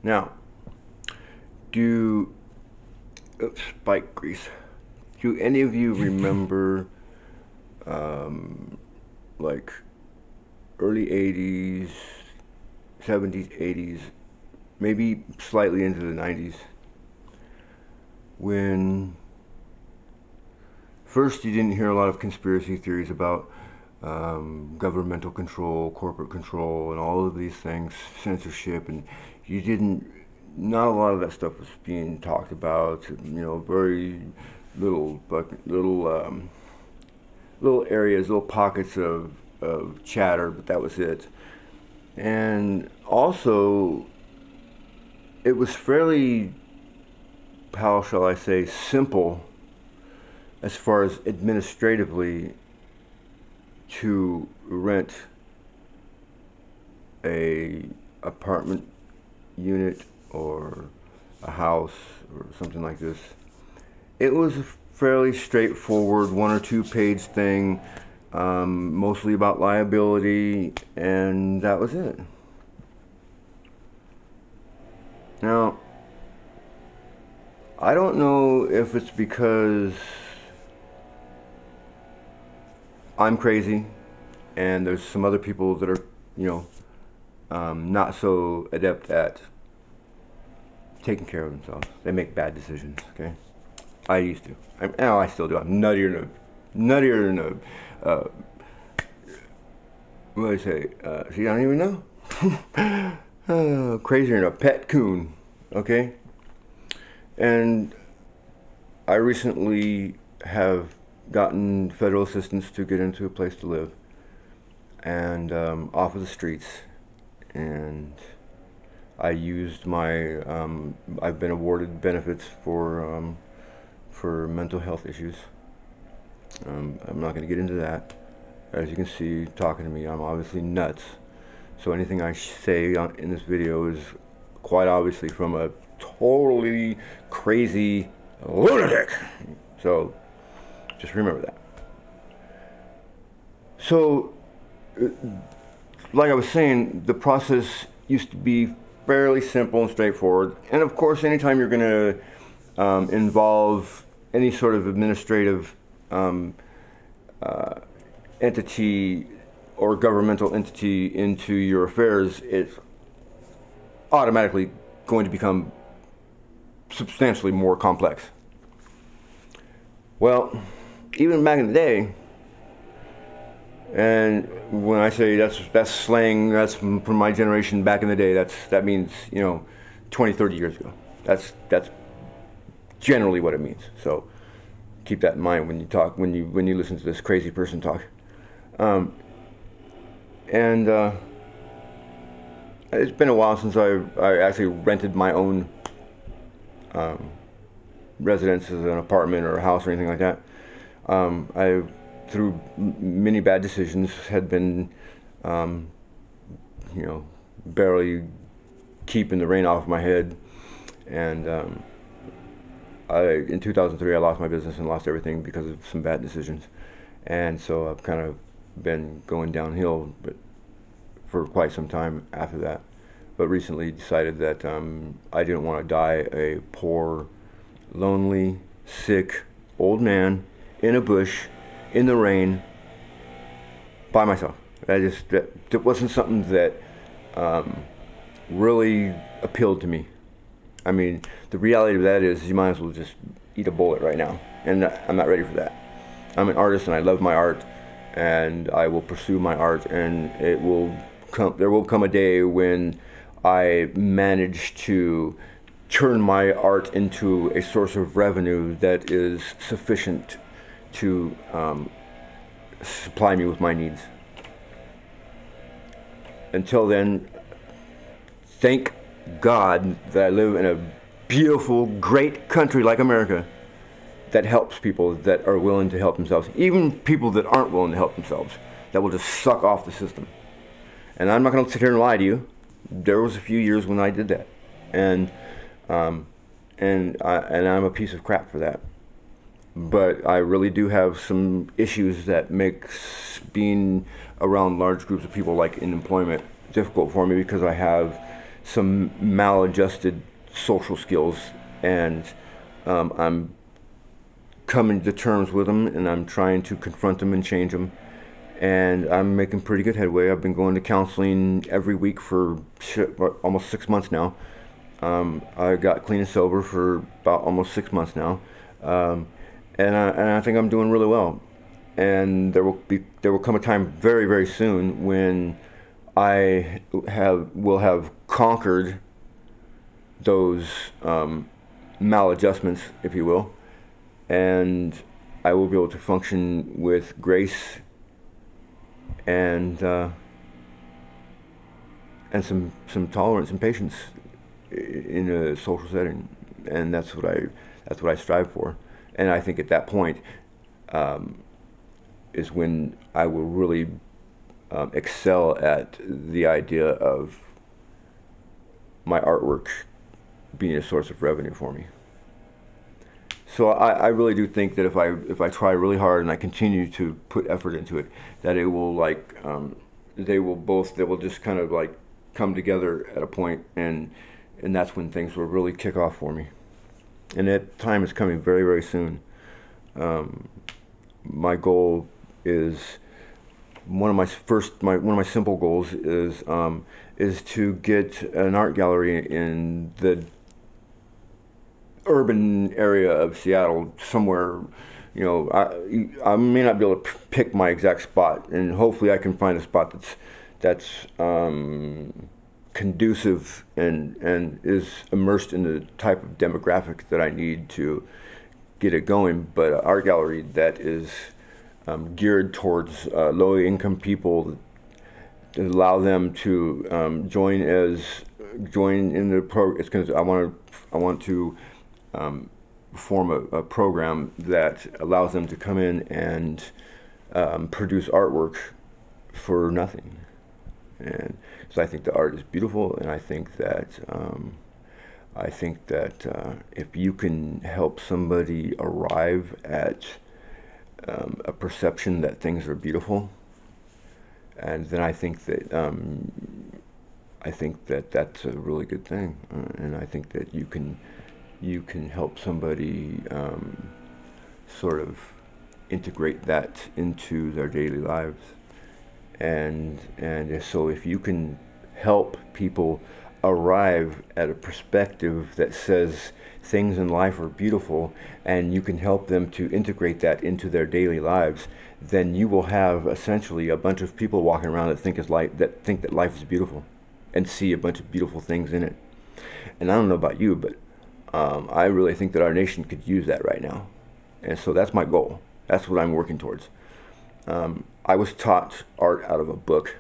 Now, do bike grease. Do any of you remember um, like early 80s, 70s, 80s, maybe slightly into the 90s when first you didn't hear a lot of conspiracy theories about governmental control, corporate control, and all of these things, censorship, and you didn't. Not a lot of that stuff was being talked about. You know, very little, little areas, little pockets of chatter, but that was it. And also, it was fairly, how shall I say, simple as far as administratively to rent a apartment unit or a house or something like this. It was a fairly straightforward 1 or 2 page thing, mostly about liability, and that was it. Now, I don't know if it's because I'm crazy and there's some other people that are, you know, not so adept at taking care of themselves. They make bad decisions, okay? I used to. I still do. I'm nuttier than a what do I say? See, I don't even know. Crazier than a pet coon, okay? And I recently have gotten federal assistance to get into a place to live and off of the streets. And I used my, I've been awarded benefits for mental health issues. I'm not going to get into that. As you can see, talking to me, I'm obviously nuts. So anything I say in this video is quite obviously from a totally crazy lunatic. So just remember that. So, like I was saying, the process used to be fairly simple and straightforward. And of course, anytime you're going to involve any sort of administrative entity or governmental entity into your affairs, it's automatically going to become substantially more complex. Well, even back in the day, and when I say that's slang, that's from my generation back in the day, that means, you know, 20, 30 years ago. That's generally what it means. So keep that in mind when you talk, when you listen to this crazy person talk. And it's been a while since I actually rented my own residence as an apartment or a house or anything like that. I, through many bad decisions, had been, you know, barely keeping the rain off my head. And in 2003, I lost my business and lost everything because of some bad decisions. And so I've kind of been going downhill, but for quite some time after that. But recently decided that I didn't want to die a poor, lonely, sick, old man in a bush, in the rain, by myself. That wasn't something that really appealed to me. I mean, the reality of that is you might as well just eat a bullet right now, and I'm not ready for that. I'm an artist and I love my art, and I will pursue my art, and it will come. There will come a day when I manage to turn my art into a source of revenue that is sufficient to supply me with my needs. Until then, thank God that I live in a beautiful, great country like America that helps people that are willing to help themselves. Even people that aren't willing to help themselves, that will just suck off the system. And I'm not going to sit here and lie to you. There was a few years when I did that, and I'm a piece of crap for that. But I really do have some issues that make being around large groups of people, like in employment, difficult for me because I have some maladjusted social skills, and I'm coming to terms with them, and I'm trying to confront them and change them. And I'm making pretty good headway. I've been going to counseling every week for almost 6 months now. I got clean and sober for about almost 6 months now, um, and I think I'm doing really well. And there will come a time very very soon when I will have conquered those maladjustments, if you will, and I will be able to function with grace and some tolerance and patience in a social setting, and that's what I strive for. And I think at that point um, is when I will really excel at the idea of my artwork being a source of revenue for me. So I really do think that if I try really hard and I continue to put effort into it, that it will they will just kind of like come together at a point, and that's when things will really kick off for me. And that time is coming very very soon. My goal is one of my simple goals is to get an art gallery in the urban area of Seattle somewhere. You know, I may not be able to pick my exact spot, and hopefully I can find a spot that's conducive and is immersed in the type of demographic that I need to get it going. But an art gallery that is geared towards low-income people, to allow them to join in the pro. It's because I want to form a program that allows them to come in and produce artwork for nothing. And so I think the art is beautiful, and I think that if you can help somebody arrive at a perception that things are beautiful, and then I think that that's a really good thing, and I think that you can help somebody sort of integrate that into their daily lives, and so if you can help people arrive at a perspective that says things in life are beautiful, and you can help them to integrate that into their daily lives, then you will have essentially a bunch of people walking around that think that life is beautiful and see a bunch of beautiful things in it. And I don't know about you, but I really think that our nation could use that right now, and so that's my goal. That's what I'm working towards. I was taught art out of a book,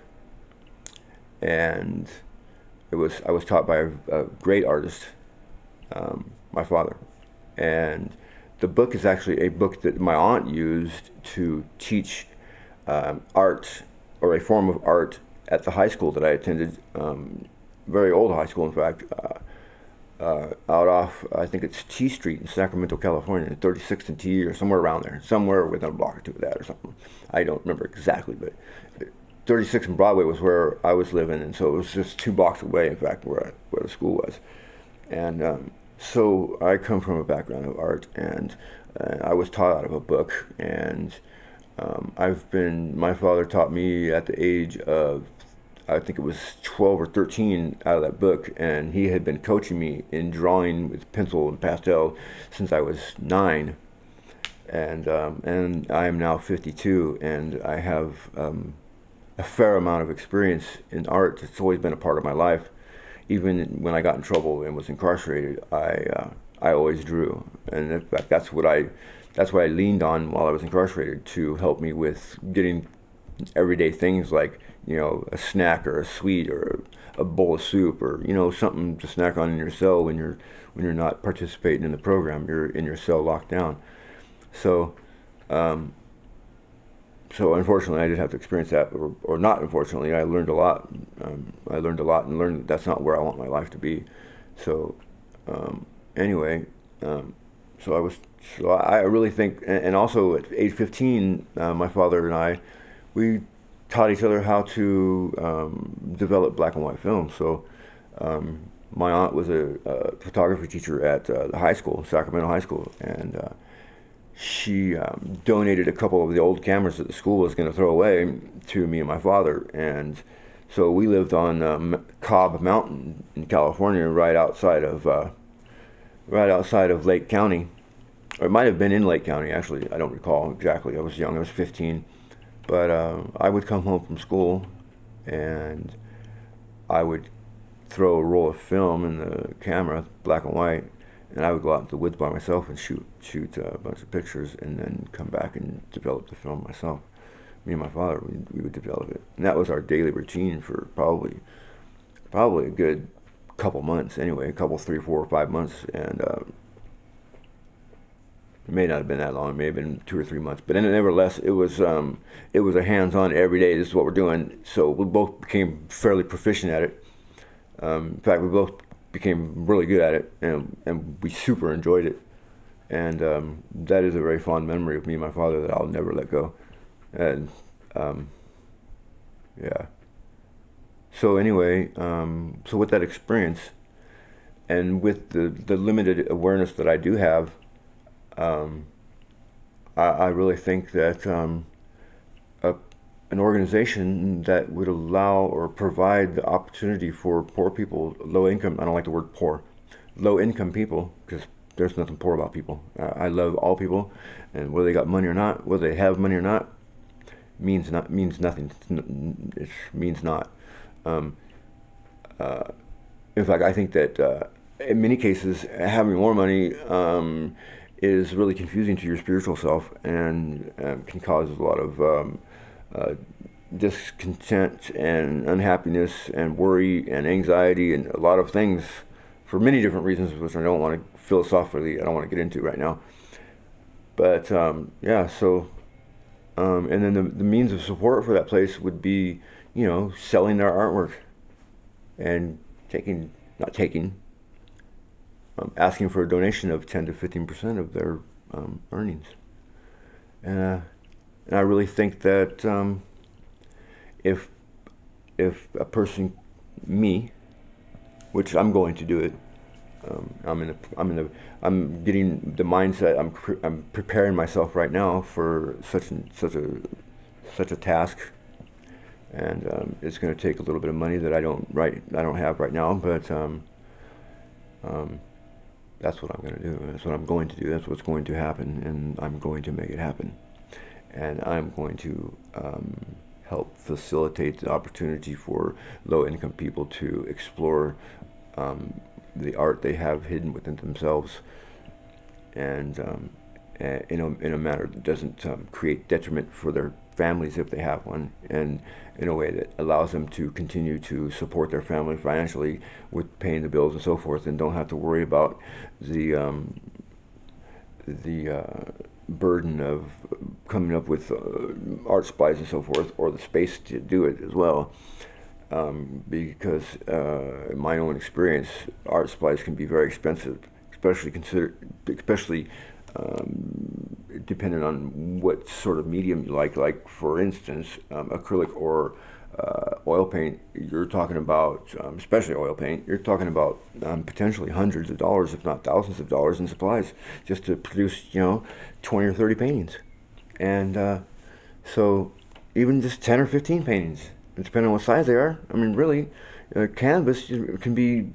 and I was taught by a great artist, my father, and the book is actually a book that my aunt used to teach art, or a form of art, at the high school that I attended, very old high school in fact, out off, I think it's T Street in Sacramento, California, 36th and T, or somewhere around there, somewhere within a block or two of that or something. I don't remember exactly, but 36th and Broadway was where I was living, and so it was just 2 blocks away, in fact, where the school was. And so I come from a background of art, and I was taught out of a book, and my father taught me at the age of, I think it was 12 or 13, out of that book, and he had been coaching me in drawing with pencil and pastel since I was 9, and I am now 52, and I have a fair amount of experience in art. It's always been a part of my life. Even when I got in trouble and was incarcerated, I always drew, and in fact that's what I leaned on while I was incarcerated, to help me with getting everyday things like, you know, a snack or a sweet or a bowl of soup, or, you know, something to snack on in your cell when you're not participating in the program. You're in your cell locked down. So so unfortunately I did have to experience that, or not unfortunately, I learned a lot. I learned a lot, and learned that that's not where I want my life to be. So anyway, so I really think, and also at age 15, my father and we taught each other how to develop black and white film. So My aunt was a photography teacher at the high school, Sacramento High School, and she donated a couple of the old cameras that the school was going to throw away to me and my father. And so we lived on Cobb Mountain in California, right outside of Lake County. Or it might have been in Lake County, actually. I don't recall exactly. I was young. I was 15. But I would come home from school, and I would throw a roll of film in the camera, black and white, and I would go out into the woods by myself and shoot a bunch of pictures, and then come back and develop the film myself. Me and my father, we would develop it, and that was our daily routine for probably a good couple months anyway, a couple, 3, 4, 5 months, and it may not have been that long. It may have been 2 or 3 months, but nevertheless, it was a hands-on every day. This is what we're doing. So we both became fairly proficient at it. In fact, we both became really good at it, and we super enjoyed it. And that is a very fond memory of me and my father that I'll never let go. And yeah. So anyway, so with that experience, and with the limited awareness that I do have, I really think that an organization that would allow or provide the opportunity for poor people, low income, I don't like the word poor, low income people, because there's nothing poor about people. I love all people, and whether they got money or not, whether they have money or not, means nothing. It means not. In fact, I think that in many cases, having more money is really confusing to your spiritual self, and can cause a lot of discontent and unhappiness and worry and anxiety and a lot of things for many different reasons, which I don't want to philosophically, I don't want to get into right now. But yeah, so and then the means of support for that place would be, selling their artwork and asking for a donation of 10 to 15% of their earnings. And I really think that if a person, me, which I'm going to do it, I'm getting the mindset. I'm preparing myself right now for such a task, and it's going to take a little bit of money that I don't have right now, but that's what I'm going to do. That's what I'm going to do. That's what's going to happen, and I'm going to make it happen. And I'm going to help facilitate the opportunity for low-income people to explore the art they have hidden within themselves, and in a manner that doesn't create detriment for their families if they have one, and in a way that allows them to continue to support their family financially with paying the bills and so forth, and don't have to worry about the burden of coming up with art supplies and so forth, or the space to do it as well. Because in my own experience, art supplies can be very expensive, especially depending on what sort of medium you like. Like, for instance, acrylic or oil paint. You're talking about, especially oil paint. You're talking about potentially hundreds of dollars, if not thousands of dollars, in supplies just to produce, 20 or 30 paintings, and so even just 10 or 15 paintings, depending on what size they are. I mean, really, canvas can be,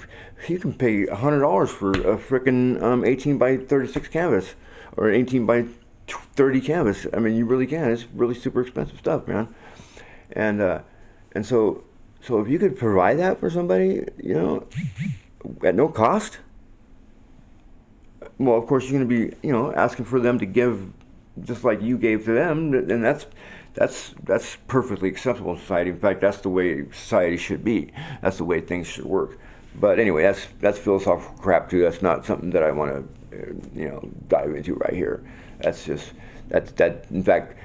you can pay $100 for a frickin' 18 by 36 canvas, or an 18 by 30 canvas. I mean, you really can. It's really super expensive stuff, man. And so if you could provide that for somebody, at no cost, well, of course, you're going to be, asking for them to give just like you gave to them, and that's perfectly acceptable in society. In fact, that's the way society should be. That's the way things should work. But anyway, that's philosophical crap too. That's not something that I want to, dive into right here. That's just that. In fact,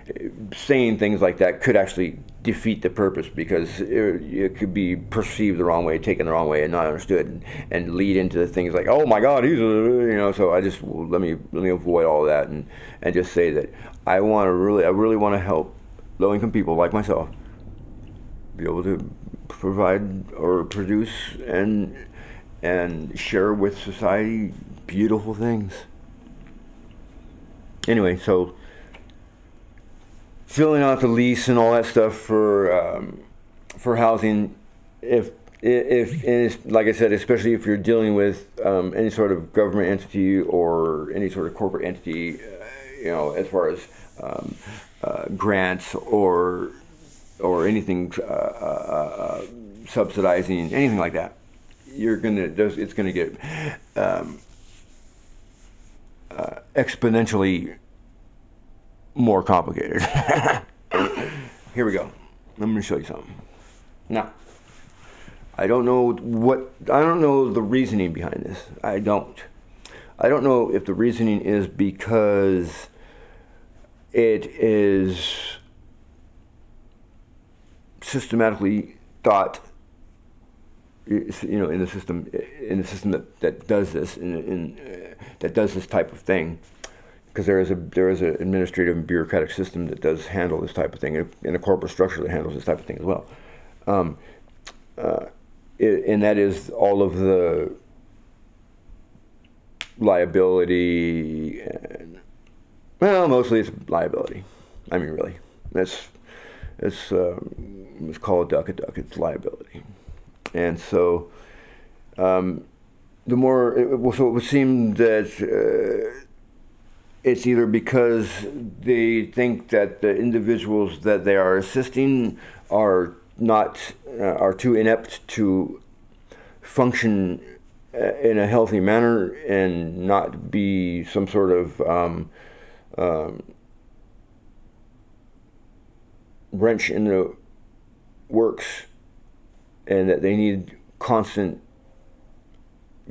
saying things like that could actually defeat the purpose, because it could be perceived the wrong way, taken the wrong way, and not understood, and lead into things like, oh my God, he's So I just let me avoid all that, and just say that I really want to help low-income people like myself be able to provide or produce and share with society beautiful things. Anyway, so filling out the lease and all that stuff for housing, if like I said, especially if you're dealing with any sort of government entity or any sort of corporate entity, as far as grants or anything subsidizing anything like that, it's gonna get exponentially more complicated. Here we go. I'm going to show you something. Now, I don't know the reasoning behind this. I don't know if the reasoning is because it is systematically thought, in the system that does this, that does this type of thing, because there is an administrative and bureaucratic system that does handle this type of thing, and a corporate structure that handles this type of thing as well. And that is all of the liability, and, well, mostly it's liability. I mean, really, let's call a duck a duck. It's liability. And so, so it would seem that it's either because they think that the individuals that they are assisting are too inept to function in a healthy manner and not be some sort of wrench in the works, and that they need constant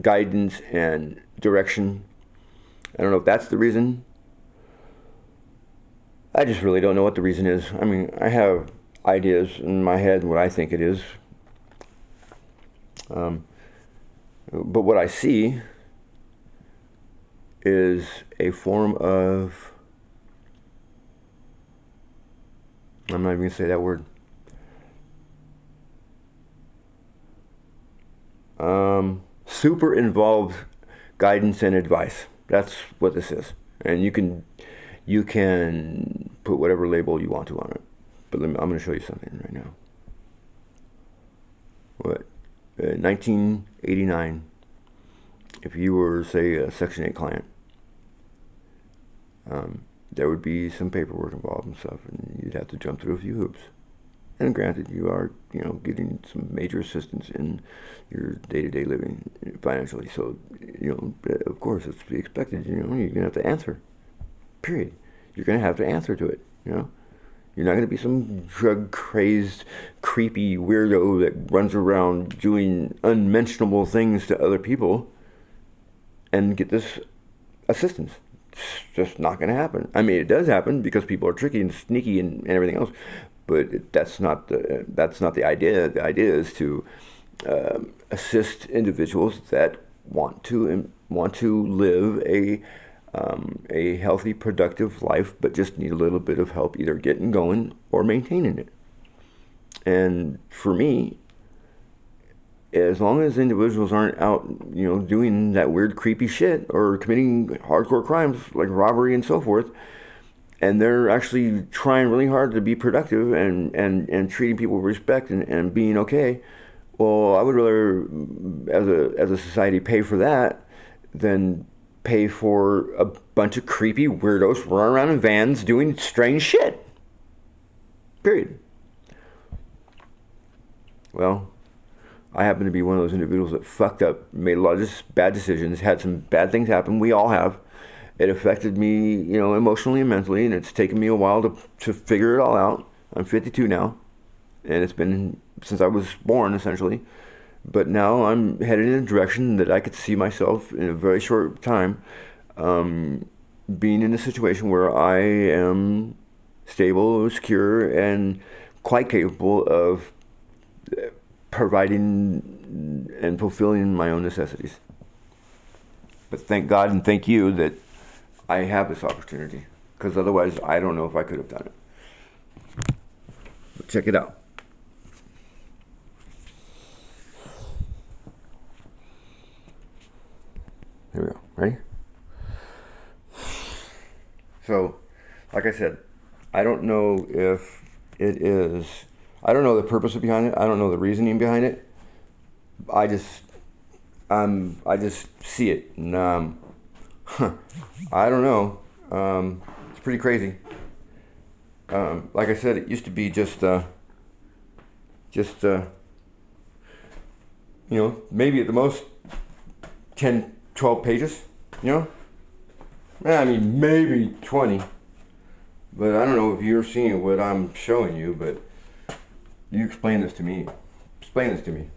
guidance and direction. I don't know if that's the reason. I just really don't know what the reason is. I mean, I have ideas in my head what I think it is. But what I see is a form of, I'm not even going to say that word. Super involved guidance and advice. That's what this is. And you can put whatever label you want to on it. But I'm going to show you something right now. 1989, if you were, say, a Section 8 client, there would be some paperwork involved and stuff, and you'd have to jump through a few hoops. And granted, you are, getting some major assistance in your day-to-day living financially. So, of course, it's to be expected. You're going to have to answer. Period. You're going to have to answer to it. You're not going to be some drug-crazed, creepy weirdo that runs around doing unmentionable things to other people and get this assistance. It's just not going to happen. I mean, it does happen because people are tricky and sneaky and everything else. But that's not the idea. The idea is to assist individuals that want to live a healthy, productive life, but just need a little bit of help either getting going or maintaining it. And for me, as long as individuals aren't out, doing that weird, creepy shit or committing hardcore crimes like robbery and so forth, and they're actually trying really hard to be productive and treating people with respect and being okay, well, I would rather, as a society, pay for that than pay for a bunch of creepy weirdos running around in vans doing strange shit. Period. Well, I happen to be one of those individuals that fucked up, made a lot of bad decisions, had some bad things happen. We all have. It affected me, emotionally and mentally, and it's taken me a while to figure it all out. I'm 52 now, and it's been since I was born, essentially. But now I'm headed in a direction that I could see myself in a very short time being in a situation where I am stable, secure, and quite capable of providing and fulfilling my own necessities. But thank God and thank you that I have this opportunity, because otherwise I don't know if I could have done it. But check it out. Here we go. Ready? So, like I said, I don't know if it is, I don't know the purpose behind it. I don't know the reasoning behind it. I just see it. And, I don't know. It's pretty crazy. Like I said, it used to be just you know, maybe at the most 10, 12 pages, you know? I mean, maybe 20. But I don't know if you're seeing what I'm showing you, but you explain this to me. Explain this to me.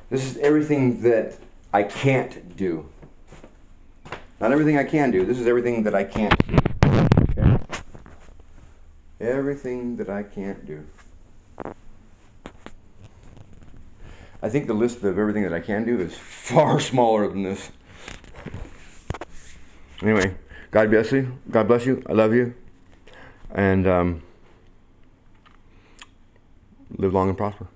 This is everything that I can't do. Not everything I can do. This is everything that I can't do. Okay? Everything that I can't do. I think the list of everything that I can do is far smaller than this. Anyway, God bless you. God bless you. I love you. And live long and prosper.